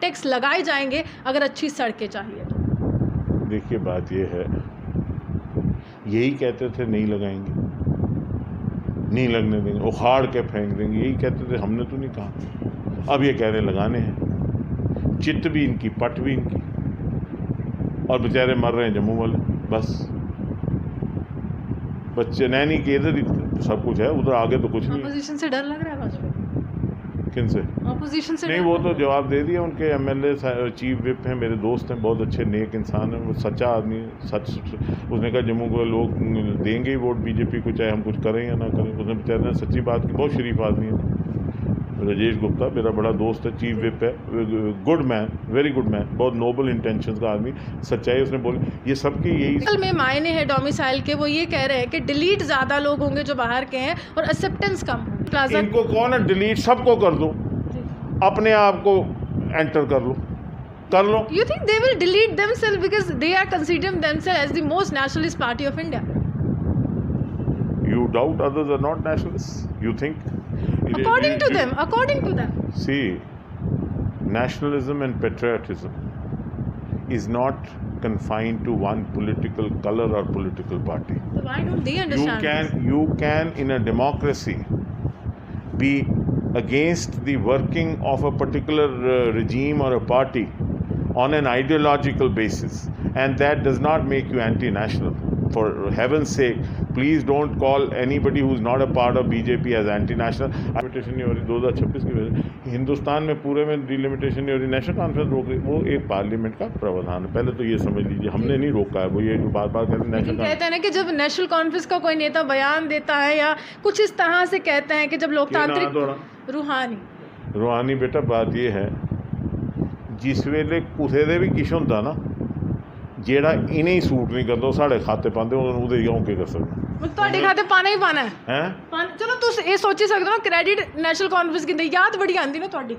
Tax लगाए जाएंगे अगर अच्छी सड़कें चाहिए तो। देखिए बात ये है, यही कहते थे नहीं लगाएंगे, नहीं लगने देंगे, उखाड़ के फेंक देंगे, यही कहते थे, हमने तो नहीं कहा। अब ये कह रहे लगाने हैं, चित्त भी इनकी, पट भी इनकी, और बेचारे मर रहे हैं जम्मू वाले। बस बच्चे नैनी के इधर ही सब कुछ है, उधर आगे तो कुछ नहीं है। अपोजिशन से डर लग रहा है भाजपा? किन से? अपोजिशन से नहीं, वो तो जवाब दे दिया। उनके एमएलए चीफ विप हैं, मेरे दोस्त हैं, बहुत अच्छे नेक इंसान हैं, वो सच्चा आदमी है, सच। उसने कहा जम्मू को लोग देंगे ही वोट बीजेपी को, चाहे हम कुछ करें या ना करें। उसने बेचारे ने सच्ची बात की, बहुत शरीफ आदमी है। राजेश गुप्ता मेरा बड़ा दोस्त है, चीफ विप है, good man, very good man, बहुत नोबल इंटेंशंस का आदमी, सच्चाई उसने बोली। ये सबकी यही में मायने हैं डोमिसाइल के। वो ये कह रहे हैं कि डिलीट ज़्यादा लोग होंगे जो बाहर के हैं और एक्सेप्टेंस कम होगी। इनको कौन है डिलीट? सबको कर दो, अपने आप को एंटर कर लो, कर लो। You think they will delete themselves because they are considering themselves as the most nationalist party of India? You doubt others are not nationalists? You think? According to them. See, nationalism and patriotism is not confined to one political color or political party. So why don't they understand this? You can in a democracy be against the working of a particular regime or a party on an ideological basis, and that does not make you anti-national. For heaven's sake, please don't call anybody who's not a part of BJP as anti-national. Delimitation नहीं हो रही 2026 की वजह से, हिंदुस्तान में पूरे में delimitation नहीं हो रही, नेशनल कॉन्फ्रेंस रोक रही, वो एक पार्लियामेंट का प्रावधान है। पहले तो ये समझ लीजिए, हमने नहीं रोका है, वो ये जो बार बार कहते हैं नेशनल कहते हैं ना कि जब नेशनल कॉन्फ्रेंस का कोई नेता बयान देता है या कुछ इस तरह से कहते हैं कि जब लोकतांत्रिक रूहानी बेटा बात ये है, जिस वेले कुछ भी किश होंदा ना जेड़ा इन्हें ही सूट नहीं करता, साढ़े खाते पाते उहदे यूं के कर सकते, ਤੁਹਾਡੇ ਖਾਤੇ ਪਾਣਾ ਹੀ ਪਾਣਾ है। चलो ਤੁਸੀਂ ਇਹ ਸੋਚੀ ਸਕਦੇ ਹੋ क्रेडिट नेशनल कॉन्फ्रेंस की याद बड़ी आंदी ना ਤੁਹਾਡੀ।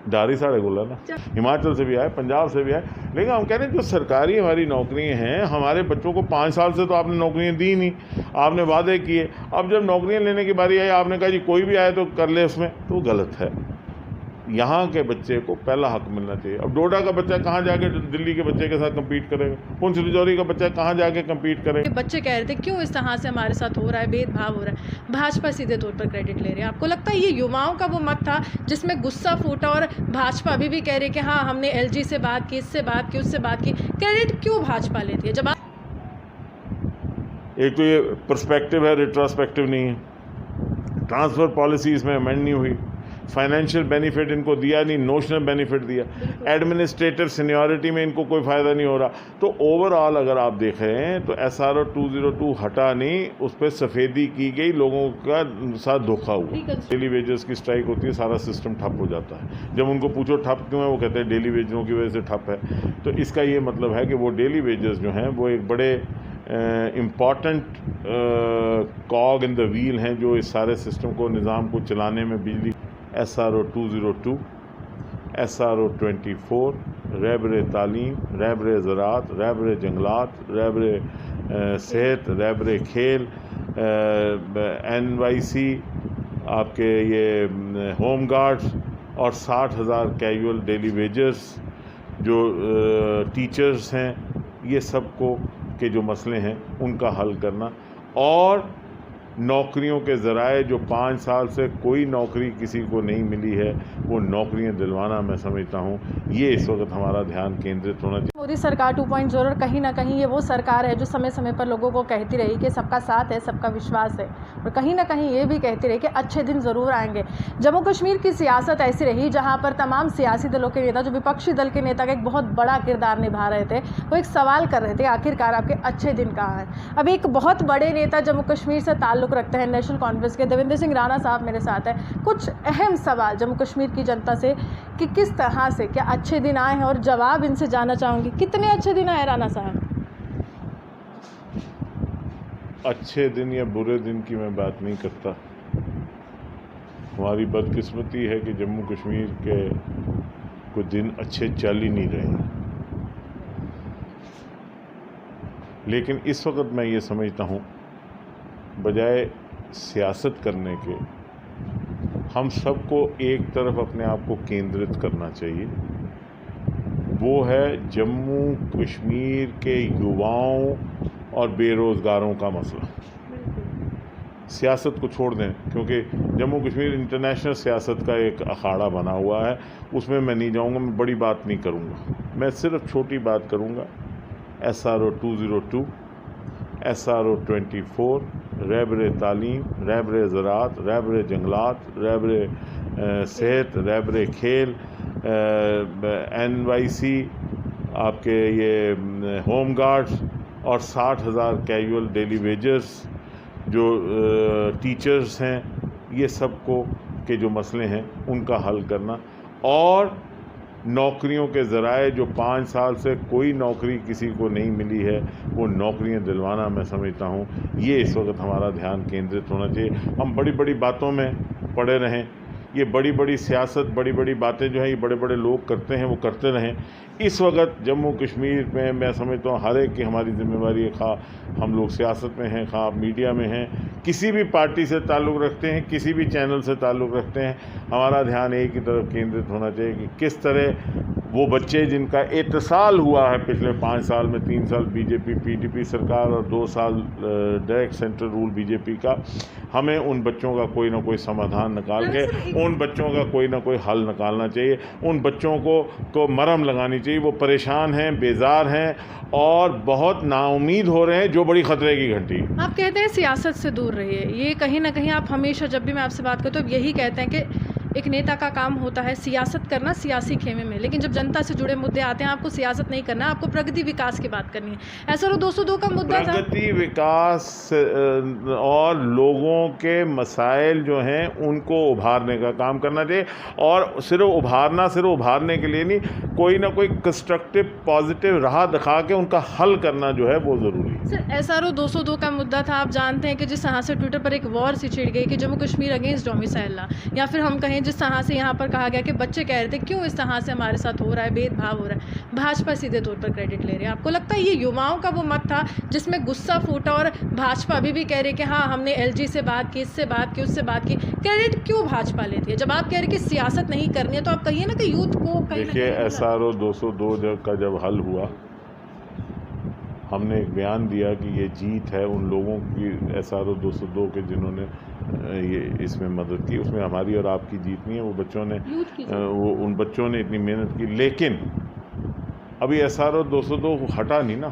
डर ही साढ़े को ना, हिमाचल से भी आए, पंजाब से भी आए, लेकिन हम कह रहे हैं जो सरकारी हमारी नौकरियां हैं, हमारे बच्चों को 5 साल से तो आपने नौकरियां दी नहीं, आपने वादे किए, अब जब नौकरियां लेने की बारी आई आपने कहा जी कोई भी आए तो कर ले उसमें, तो गलत है। यहाँ के बच्चे को पहला हक मिलना चाहिए। अब डोडा का बच्चा कहाँ जाके दिल्ली के बच्चे के साथ कम्पीट करेगा? पुंछ राजौरी का बच्चा कहाँ जाके कम्पीट करेगा? बच्चे कह रहे थे क्यों इस तरह से हमारे साथ हो रहा है, भेदभाव हो रहा है। भाजपा सीधे तौर पर क्रेडिट ले रही है। आपको लगता है ये युवाओं का वो मत था जिसमें गुस्सा फूटा और भाजपा अभी भी कह रही है कि हाँ हमने LG से बात की, इससे बात की, उससे बात की, क्रेडिट क्यों भाजपा लेती है? जब एक तो ये पर्सपेक्टिव है, रिट्रोस्पेक्टिव नहीं है। ट्रांसफ़र पॉलिसी इसमें अमेंड नहीं हुई, फाइनेंशियल बेनिफिट इनको दिया नहीं, नोशनल बेनिफिट दिया, एडमिनिस्ट्रेटिव सीनियरिटी में इनको कोई फ़ायदा नहीं हो रहा। तो ओवरऑल अगर आप देखें तो SRO 202 हटा नहीं, उस पर सफ़ेदी की गई, लोगों का साथ धोखा हुआ। डेली वेजेस की स्ट्राइक होती है, सारा सिस्टम ठप हो जाता है। जब उनको पूछो ठप क्यों है, वो कहते हैं डेली वेजों की वजह से ठप है। तो इसका ये मतलब है कि वो डेली वेजेस जो हैं वो एक बड़े इम्पॉर्टेंट कॉग इन द व्हील हैं जो इस सारे सिस्टम को, निज़ाम को चलाने में बिजली। SRO 202, SRO 24, रहबर तालीम, रहबर ज़राअत, रहबर जंगलात, रहबर सेहत, रहबर खेल, NYC, आपके ये होम गार्ड्स और 60,000 कैजुअल डेली वेजर्स जो टीचर्स हैं, ये सबको के जो मसले हैं उनका हल करना, और नौकरियों के ज़राए जो 5 साल से कोई नौकरी किसी को नहीं मिली है, वो नौकरियां दिलवाना, मैं समझता हूँ ये इस वक्त हमारा ध्यान केंद्रित होना चाहिए। मोदी सरकार 2.0 और कहीं ना कहीं ये वो सरकार है जो समय समय पर लोगों को कहती रही कि सबका साथ है, सबका विश्वास है, और कहीं ना कहीं ये भी कहती रही कि अच्छे दिन ज़रूर आएंगे। जम्मू कश्मीर की सियासत ऐसी रही जहाँ पर तमाम सियासी दलों के नेता, जो विपक्षी दल के नेता का एक बहुत बड़ा किरदार निभा रहे थे, वो एक सवाल कर रहे थे आखिरकार आपके अच्छे दिन कहाँ हैं। अब एक बहुत बड़े नेता जम्मू कश्मीर से ताल्लुक़ रखते हैं नेशनल कॉन्फ्रेंस के, देवेंद्र सिंह राणा साहब मेरे साथ हैं। कुछ अहम सवाल जम्मू कश्मीर की जनता से कि किस तरह से क्या अच्छे दिन आए हैं, और जवाब इनसे जानना चाहूँगी, कितने अच्छे दिन आए राणा साहब? अच्छे दिन या बुरे दिन की मैं बात नहीं करता। हमारी बदकिस्मती है कि जम्मू कश्मीर के कुछ दिन अच्छे चल ही नहीं रहे। लेकिन इस वक्त मैं ये समझता हूँ बजाय सियासत करने के, हम सबको एक तरफ अपने आप को केंद्रित करना चाहिए वो है जम्मू कश्मीर के युवाओं और बेरोज़गारों का मसला। सियासत को छोड़ दें, क्योंकि जम्मू कश्मीर इंटरनेशनल सियासत का एक अखाड़ा बना हुआ है, उसमें मैं नहीं जाऊंगा, मैं बड़ी बात नहीं करूंगा, मैं सिर्फ छोटी बात करूंगा। SRO 202, SRO 24, रहबर तालीम, रहबर ज़राअत, रहबर जंगलात, रहबर सेहत, रहबर खेल, NYC, आपके ये होम गार्ड्स और 60,000 कैजुअल डेली वेजर्स जो टीचर्स हैं, ये सबको के जो मसले हैं उनका हल करना, और नौकरियों के ज़राए जो 5 साल से कोई नौकरी किसी को नहीं मिली है, वो नौकरियां दिलवाना, मैं समझता हूँ ये इस वक्त हमारा ध्यान केंद्रित होना चाहिए। हम बड़ी बड़ी बातों में पड़े रहें, ये बड़ी बड़ी सियासत, बड़ी बड़ी बातें जो हैं ये बड़े बड़े लोग करते हैं, वो करते रहें। इस वक्त जम्मू कश्मीर में मैं समझता हूँ हर एक की हमारी जिम्मेवारी है, खा हम लोग सियासत में हैं, खा आप मीडिया में हैं, किसी भी पार्टी से ताल्लुक़ रखते हैं, किसी भी चैनल से ताल्लुक़ रखते हैं, हमारा ध्यान एक ही तरफ केंद्रित होना चाहिए कि किस तरह वो बच्चे जिनका इत्तिसाल हुआ है पिछले 5 साल में, 3 साल बीजेपी PDP सरकार और 2 साल डायरेक्ट सेंट्रल रूल बीजेपी का, हमें उन बच्चों का कोई ना कोई समाधान निकाल के उन बच्चों का कोई ना कोई हल निकालना चाहिए। उन बच्चों को मरहम लगानी चाहिए। वो परेशान हैं, बेजार हैं और बहुत नाउमीद हो रहे हैं, जो बड़ी ख़तरे की घंटी। आप कहते हैं सियासत से दूर रहिए, ये कहीं ना कहीं आप हमेशा जब भी मैं आपसे बात करता हूँ यही कहते हैं कि एक नेता का काम होता है सियासत करना सियासी खेमे में, लेकिन जब जनता से जुड़े मुद्दे आते हैं आपको सियासत नहीं करना, आपको प्रगति विकास की बात करनी है। SRO 202 का मुद्दा था प्रगति विकास और लोगों के मसाइल जो हैं उनको उभारने का काम करना चाहिए, और सिर्फ उभारने के लिए नहीं, कोई ना कोई कंस्ट्रक्टिव पॉजिटिव राह दिखा के उनका हल करना जो है वो ज़रूरी है। सर SRO 202 का मुद्दा था, आप जानते हैं कि जिस तरह से ट्विटर पर एक वॉर सी छिड़ गई कि Jammu Kashmir against domicile law, या फिर हम कहें जिस तरह से यहाँ पर कहा गया कि बच्चे कह रहे थे क्यों इस तरह से हमारे साथ हो रहा है, भेदभाव हो रहा है, भाजपा सीधे तौर पर क्रेडिट ले रहे हैं। आपको लगता है ये युवाओं का वो मत था जिसमें गुस्सा फूटा, और भाजपा अभी भी कह रही कि हाँ हमने LG से बात की, इससे बात की, उससे बात की, क्रेडिट क्यों भाजपा लेती है? जब आप कह रहे कि सियासत नहीं करनी है तो आप कहिए ना कि यूथ को कहीं। देखिए SRO 202 का जब हल हुआ, हमने एक बयान दिया कि ये जीत है उन लोगों की, SRO 202 के जिन्होंने ये इसमें मदद की, उसमें हमारी और आपकी जीत नहीं है, वो बच्चों ने वो उन बच्चों ने इतनी मेहनत की। लेकिन अभी SRO 202 हटा नहीं ना,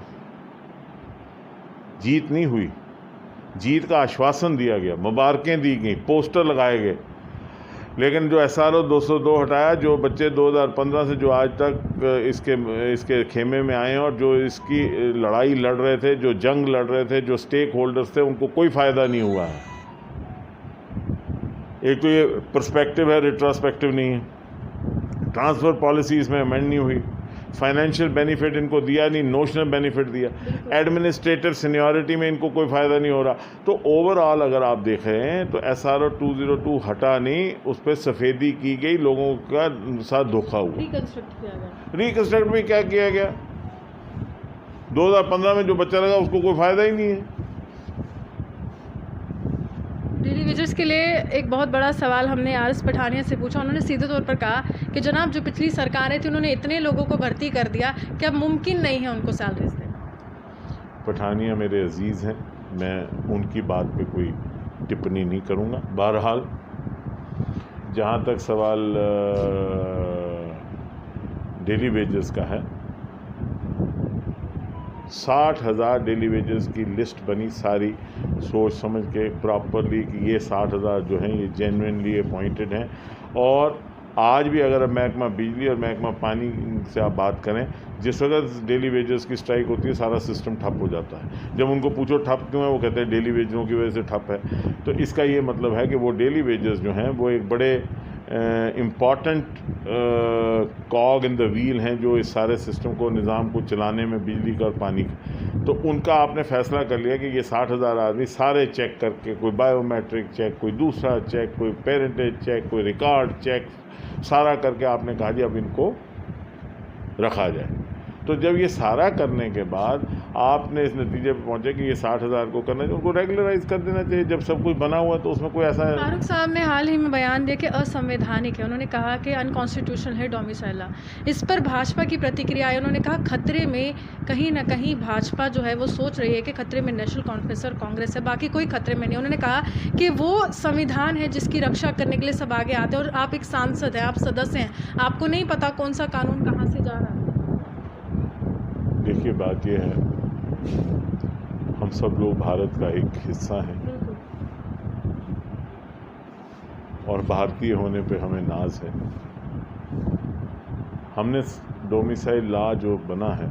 जीत नहीं हुई, जीत का आश्वासन दिया गया, मुबारकें दी गई, पोस्टर लगाए गए, लेकिन जो SRO 202 हटाया, जो बच्चे 2015 से जो आज तक इसके खेमे में आए हैं और जो इसकी लड़ाई लड़ रहे थे, जो जंग लड़ रहे थे, जो स्टेक होल्डर्स थे, उनको कोई फ़ायदा नहीं हुआ है। एक तो ये पर्सपेक्टिव है, रिट्रोस्पेक्टिव नहीं है। ट्रांसफ़र पॉलिसी इसमें अमेंड नहीं हुई, फाइनेंशियल बेनिफिट इनको दिया नहीं, नोशनल बेनिफिट दिया, एडमिनिस्ट्रेटिव सीनियरिटी में इनको कोई फ़ायदा नहीं हो रहा। तो ओवरऑल अगर आप देखें तो SRO 202 हटा नहीं, उस पर सफ़ेदी की गई, लोगों का साथ धोखा हुआ, रिकन्स्ट्रक्ट भी क्या किया गया। 2015 में जो बच्चा लगा उसको कोई फ़ायदा ही नहीं है। डेली वेजर्स के लिए एक बहुत बड़ा सवाल हमने RS पठानिया से पूछा। उन्होंने सीधे तौर पर कहा कि जनाब जो पिछली सरकारें थी उन्होंने इतने लोगों को भर्ती कर दिया कि अब मुमकिन नहीं है उनको सैलरीज देना। पठानिया मेरे अजीज़ हैं, मैं उनकी बात पे कोई टिप्पणी नहीं करूँगा। बहरहाल जहाँ तक सवाल डेली वेजेस का है, 60,000 डेली वेजेस की लिस्ट बनी, सारी सोच समझ के प्रॉपरली कि ये 60,000 जो हैं ये जेन्युइनली अपॉइंटेड हैं। और आज भी अगर महकमा बिजली और महकमा पानी से आप बात करें, जिस वक्त डेली वेजेस की स्ट्राइक होती है सारा सिस्टम ठप हो जाता है। जब उनको पूछो ठप क्यों है, वो कहते हैं डेली वेजरों की वजह से ठप है। तो इसका ये मतलब है कि वो डेली वेजेस जो हैं वो एक बड़े इम्पॉर्टेंट कॉग इन द व्हील हैं, जो इस सारे सिस्टम को, निज़ाम को चलाने में, बिजली का और पानी का। तो उनका आपने फ़ैसला कर लिया कि ये 60,000 आदमी सारे चेक करके, कोई बायोमेट्रिक चेक, कोई दूसरा चेक, कोई पेरेंटेज चेक, कोई रिकॉर्ड चेक, सारा करके आपने कहा जी अब इनको रखा जाए। तो जब ये सारा करने के बाद आपने इस नतीजे पर पहुंचे कि ये 60,000 को करना चाहिए, उनको रेगुलराइज कर देना चाहिए। जब सब कुछ बना हुआ तो उसमें कोई ऐसा फारूक साहब ने हाल ही में बयान दिया कि असंवैधानिक है। उन्होंने कहा कि अनकॉन्स्टिट्यूशनल है डोमिसाइल लॉ। इस पर भाजपा की प्रतिक्रिया आई। उन्होंने कहा खतरे में कहीं ना कहीं भाजपा जो है वो सोच रही है कि खतरे में नेशनल कॉन्फ्रेंस और कांग्रेस है, बाकी कोई खतरे में नहीं। उन्होंने कहा कि वो संविधान है जिसकी रक्षा करने के लिए सब आगे आते हैं, और आप एक सांसद हैं, आप सदस्य हैं, आपको नहीं पता कौन सा कानून कहाँ से जा रहा है। देखिए, बात यह है, हम सब लोग भारत का एक हिस्सा हैं और भारतीय होने पे हमें नाज है। हमने डोमिसाइल लॉ जो बना है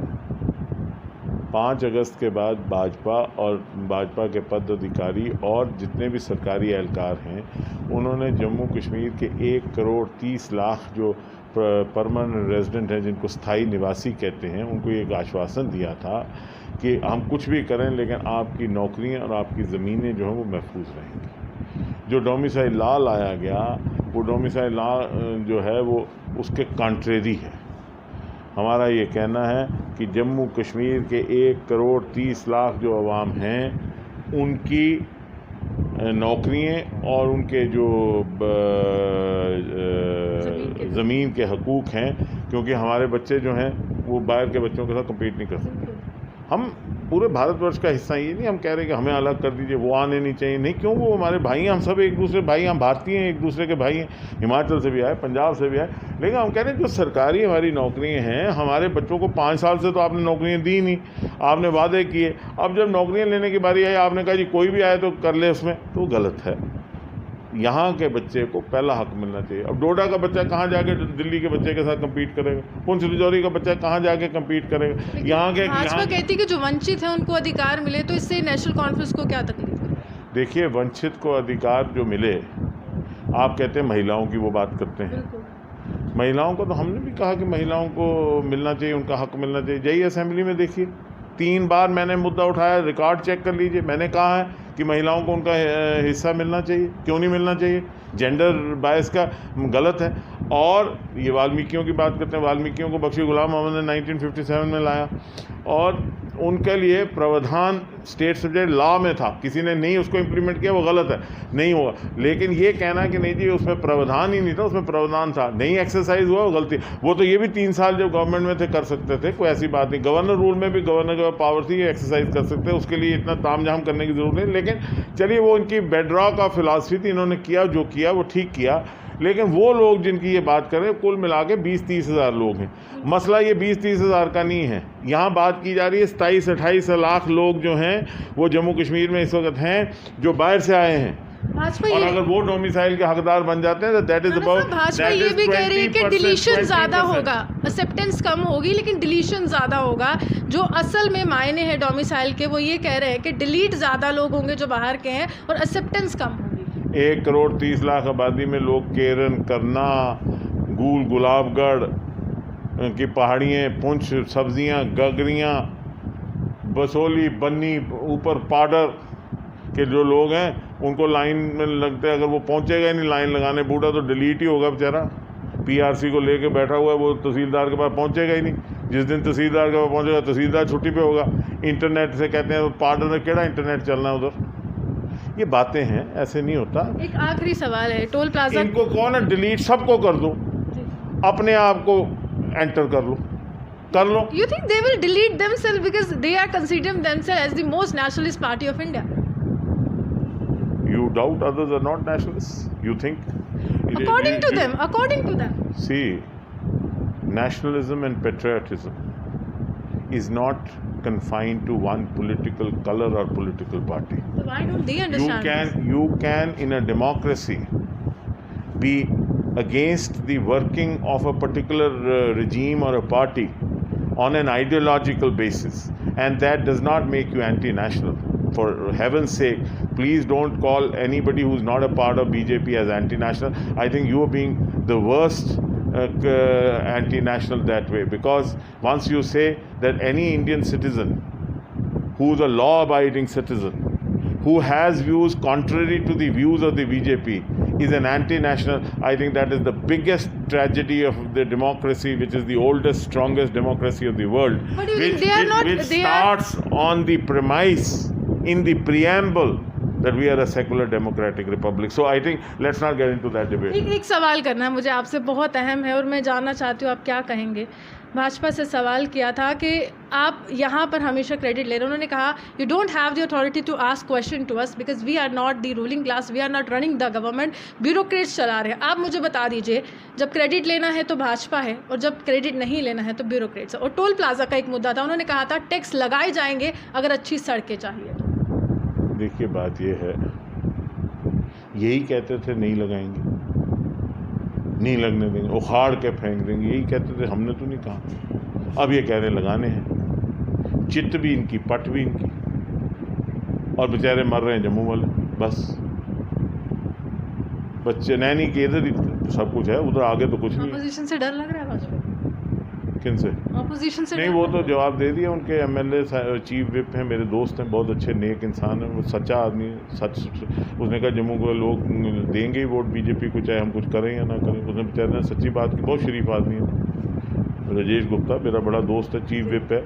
5 अगस्त के बाद भाजपा और भाजपा के पदाधिकारी और जितने भी सरकारी एहलकार हैं, उन्होंने जम्मू कश्मीर के 1 करोड़ 30 लाख जो परमानेंट रेजिडेंट हैं, जिनको स्थायी निवासी कहते हैं, उनको एक आश्वासन दिया था कि हम कुछ भी करें लेकिन आपकी नौकरियां और आपकी ज़मीनें जो हैं वो महफूज रहेंगी। जो डोमिसाइल लॉ लाया गया, वो डोमिसाइल लॉ जो है वो उसके कॉन्ट्रेरी है। हमारा ये कहना है कि जम्मू कश्मीर के 1 करोड़ 30 लाख जो अवाम हैं, उनकी नौकरियां और उनके जो ज़मीन के हकूक़ हैं, क्योंकि हमारे बच्चे जो हैं वो बाहर के बच्चों के साथ कम्पीट नहीं कर सकते। हम पूरे भारतवर्ष का हिस्सा, ये नहीं हम कह रहे कि हमें अलग कर दीजिए, वो आने नहीं चाहिए, नहीं, क्यों, वो हमारे भाई हैं, हम सब एक दूसरे भाई, हम भारतीय हैं, एक दूसरे के भाई हैं, हिमाचल से भी आए, पंजाब से भी आए। लेकिन हम कह रहे हैं जो सरकारी हमारी नौकरियां हैं, हमारे बच्चों को 5 साल से तो आपने नौकरियां दी नहीं, आपने वादे किए, अब जब नौकरियां लेने की बारी आई आपने कहा जी कोई भी आए तो कर ले उसमें, तो गलत है। यहाँ के बच्चे को पहला हक मिलना चाहिए। अब डोडा का बच्चा कहाँ जाके दिल्ली के बच्चे के साथ कम्पीट करेगा, पुंछ राजौरी का बच्चा कहाँ जाके कम्पीट करेगा। यहाँ के भाजपा कहती है कि जो वंचित है उनको अधिकार मिले, तो इससे नेशनल कॉन्फ्रेंस को क्या तकलीफ है? देखिए, वंचित को अधिकार जो मिले, आप कहते हैं महिलाओं की वो बात करते हैं, महिलाओं को तो हमने भी कहा कि महिलाओं को मिलना चाहिए, उनका हक मिलना चाहिए। जय असेंबली में देखिए 3 बार मैंने मुद्दा उठाया, रिकॉर्ड चेक कर लीजिए, मैंने कहा है कि महिलाओं को उनका हिस्सा मिलना चाहिए। क्यों नहीं मिलना चाहिए? जेंडर बायस का गलत है। और ये वाल्मीकियों की बात करते हैं, वाल्मीकियों को बख्शी गुलाम मोहम्मद ने 1957 में लाया और उनके लिए प्रावधान स्टेट सब्जेक्ट लॉ में था, किसी ने नहीं उसको इम्प्लीमेंट किया, वो गलत है, नहीं होगा। लेकिन ये कहना कि नहीं जी उसमें प्रावधान ही नहीं था, उसमें प्रावधान था, नहीं एक्सरसाइज हुआ, वो गलती। वो तो ये भी 3 साल जब गवर्नमेंट में थे कर सकते थे, कोई ऐसी बात नहीं। गवर्नर रूल में भी गवर्नर के पावर थी, एक्सरसाइज कर सकते, उसके लिए इतना तामझाम करने की जरूरत नहीं। लेकिन चलिए, वो उनकी बेडरॉक ऑफ फिलॉसफी थी, इन्होंने किया जो किया वो ठीक किया। लेकिन वो लोग जिनकी ये बात करें, कुल मिला के 20-30 हज़ार लोग हैं। मसला ये 20-30 हज़ार का नहीं है, यहाँ बात की जा रही है 27-28 लाख लोग जो हैं वो जम्मू कश्मीर में इस वक्त हैं, जो बाहर से आए हैं। और अगर वो डोमिसाइल के हकदार बन जाते हैं तो दैट इज अबाउट, भाजपा ये भी कह रही है कि डिलीशन ज़्यादा होगा, एक्सेप्टेंस कम होगी लेकिन डिलीशन ज़्यादा होगा। जो असल में मायने हैं डोमिसाइल के, वो ये कह रहे हैं कि डिलीट ज़्यादा लोग होंगे जो बाहर के हैं और एक्सेप्टेंस कम होगी। 1 करोड़ 30 लाख आबादी में लोग केरन, करना, गूल, गुलाबगढ़ की पहाड़ियाँ, पुंछ, सब्जियाँ, गगरियाँ, बसोली, बन्नी, ऊपर पाडर के जो लोग हैं उनको लाइन में लगते हैं। अगर वो पहुँचेगा ही नहीं लाइन लगाने, बूढ़ा तो डिलीट ही होगा बेचारा। पीआरसी को लेके बैठा हुआ है, वो तहसीलदार के पास पहुँचेगा ही नहीं। जिस दिन तहसीलदार के पास पहुँचेगा, तहसीलदार छुट्टी पे होगा। इंटरनेट से कहते हैं पाडर में केड़ा इंटरनेट चलना उधर। ये बातें हैं, ऐसे नहीं होता। एक आखिरी सवाल है, टोल प्लाजा इनको कौन है डिलीट, सबको कर दो, अपने आप को एंटर कर लो। You think they will delete themselves because they are considering themselves as the most nationalist party of India? You doubt others are not nationalists? You think? According to them. See, nationalism and patriotism is not confined to one political color or political party. So why don't they understand? You can in a democracy be against the working of a particular regime or a party on an ideological basis, and that does not make you anti-national. For heaven's sake, please don't call anybody who's not a part of BJP as anti-national. I think you are being the worst anti-national that way, because once you say that any Indian citizen who's a law-abiding citizen who has views contrary to the views of the BJP is an anti-national. I think that is the biggest tragedy of the democracy, which is the oldest, strongest democracy of the world. But you think they are not? Which They are. starts on the premise, in the preamble, that we are a secular democratic republic. So I think let's not get into that debate. एक सवाल करना है मुझे आपसे, बहुत अहम है और मैं जानना चाहती हूँ आप क्या कहेंगे। भाजपा से सवाल किया था कि आप यहाँ पर हमेशा क्रेडिट ले रहे हैं। उन्होंने कहा you don't have the authority to ask question to us because we are not the ruling class, we are not running the government, bureaucrats चला रहे हैं। आप मुझे बता दीजिए, जब क्रेडिट लेना है तो भाजपा है और जब क्रेडिट नहीं लेना है तो ब्यूरोक्रेट्स है। और टोल प्लाजा का एक मुद्दा था, उन्होंने कहा था टैक्स लगाए जाएंगे अगर अच्छी सड़कें चाहिए तो। देखिए बात ये है, यही कहते थे नहीं लगाएंगे, नहीं लगने देंगे, उखाड़ के फेंक देंगे, यही कहते थे, हमने तो नहीं कहा। अब ये कह रहे लगाने हैं, चित्त भी इनकी, पट भी इनकी, और बेचारे मर रहे हैं जम्मू वाले। बस बच्चे नैनी के इधर ही सब कुछ है, उधर आगे तो कुछ नहीं है। अपोजिशन से डर लग रहा है भाजपा? किन से? अपोजिशन से नहीं, वो तो जवाब दे दिया। उनके एमएलए चीफ विप हैं, मेरे दोस्त हैं, बहुत अच्छे नेक इंसान हैं, वो सच्चा आदमी है। सच उसने कहा जम्मू को लोग देंगे ही वोट बीजेपी को, चाहे हम कुछ करें या ना करें। उसने बेचारे ने सच्ची बात की, बहुत शरीफ आदमी है। राजेश गुप्ता मेरा बड़ा दोस्त है, चीफ विप है,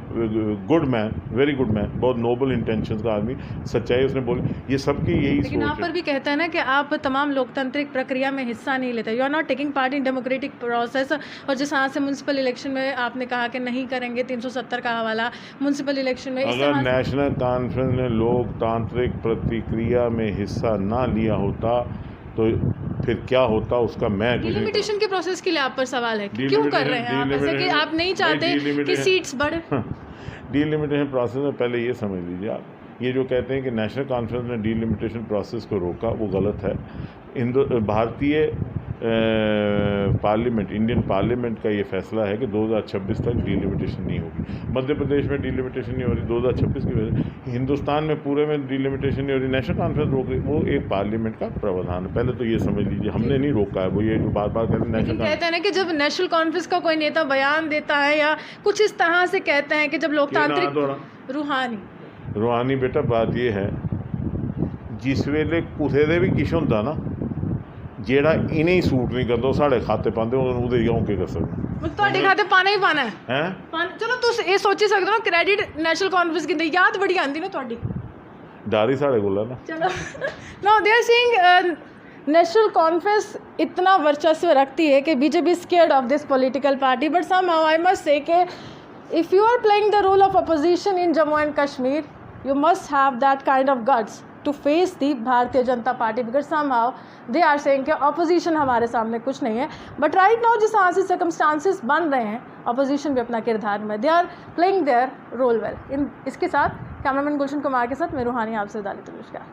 good man, very good man, बहुत नोबल इंटेंशंस का आदमी, सच्चाई उसने बोली। ये सबकी यही सोच है। लेकिन आप पर भी कहता है ना कि आप तमाम लोकतांत्रिक प्रक्रिया में हिस्सा नहीं लेते, you are not taking part in democratic process. और जिस तरह से म्यूनसिपल इलेक्शन में आपने कहा कि नहीं करेंगे 370 का हवाला म्यूनसिपल इलेक्शन में, अगर नेशनल कॉन्फ्रेंस ने लोकतांत्रिक प्रक्रिया में हिस्सा ना लिया होता तो फिर क्या होता, उसका मैं डिलिमिटेशन के प्रोसेस के लिए आप पर सवाल है कि क्यों कर रहे हैं आप ऐसे कि आप नहीं चाहते कि सीट्स बढ़े? डीलिमिटेशन प्रोसेस में पहले ये समझ लीजिए आप, ये जो कहते हैं कि नेशनल कॉन्फ्रेंस ने डीलिमिटेशन प्रोसेस को रोका, वो गलत है। भारतीय पार्लियामेंट, इंडियन पार्लियामेंट का ये फैसला है कि 2026 तक डीलिमिटेशन नहीं होगी। मध्य प्रदेश में डीलिमिटेशन नहीं हो रही 2026 की वजह से, हिंदुस्तान में पूरे में डीलिमिटेशन नहीं हो रही, नेशनल कॉन्फ्रेंस रोक रही। वो एक पार्लियामेंट का प्रावधान है, पहले तो ये समझ लीजिए, हमने नहीं रोका है। वो ये जो बार बार कहते हैं नेशनल कहते हैं ना कि जब नेशनल कॉन्फ्रेंस का कोई नेता बयान देता है या कुछ इस तरह से कहते हैं कि जब लोकतांत्रिक रूहानी बेटा, बात ये है जिस वेले कुछ भी किश होंदा ना जेड़ा इन्हें सूट नहीं करता साढ़े खाते पाते के कर सकते, ਤੁਹਾਡੇ ਖਾਤੇ ਪਾਣਾ ਹੀ ਪਾਣਾ है। चलो ਤੁਸੀਂ ਇਹ ਸੋਚੀ ਸਕਦੇ ਹੋ ਕ੍ਰੈਡਿਟ ਨੈਸ਼ਨਲ ਕਾਨਫਰੰਸ की याद बड़ी आंदी ना ਤੁਹਾਡੀ डर ही साढ़े कोल है ना। चलो no they are saying national conference इतना वर्चस्व रखती है कि BJP scared of this political party, but somehow I must say कि if you are playing the role of opposition in Jammu and Kashmir you must have that kind of guts to face the Bharatiya Janata Party, because somehow they are saying कि opposition हमारे सामने कुछ नहीं है। But right now जिस तरह से सर्कमस्टांसिस बन रहे हैं, अपोजिशन भी अपना किरदार में, they are playing their role well. इसके साथ कैमरामैन गुलशन कुमार के साथ मैं रूहानी आपसे दालित नमस्कार।